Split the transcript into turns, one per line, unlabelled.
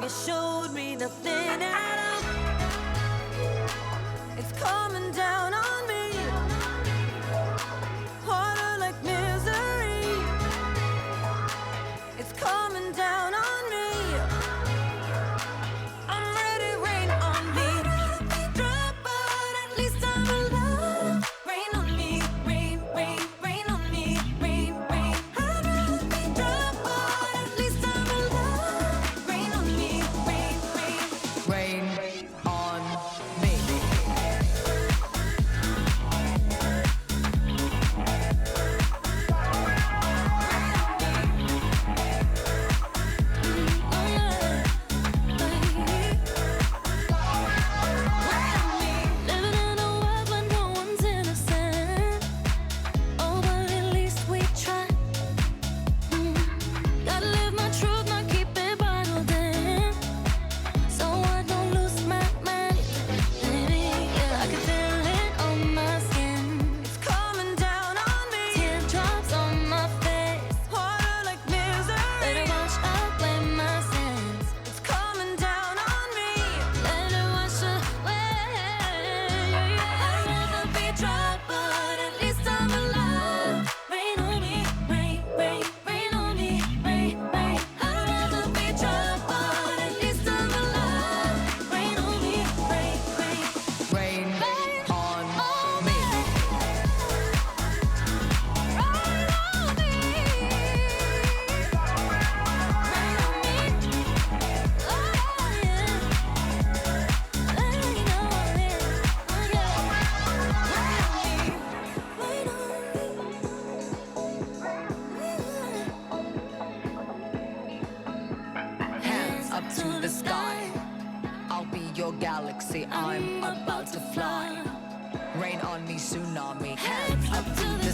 You showed me nothing at all. It's coming down on me, harder like misery. It's coming down on me. I'm ready, rain on me. I'd rather be dry, but at least I'm alive. Rain on me, rain, rain, rain on me, rain, rain. I'd rather be dry, but at least I'm alive. Rain on me, rain, rain.
Rain on me.
Living in a world where no one's innocent. Oh, but at least we try. Gotta live my truth, not keep it bottled in. So I don't lose my mind. Baby, yeah, I can feel it on my skin. It's coming down on me. Teardrops on my face, harder like misery. Let it wash away my sins. It's coming down on me. Let it wash away. I'd rather be dry, but at least I'm alive. Rain on me, rain, rain, rain on me, rain, rain. I'd rather be dry, but at least I'm alive. Rain on me, rain, rain.
Rain on me. Hands up to the sky. I'll be your galaxy. I'm about to fly. Rain on me, tsunami. Hands up to the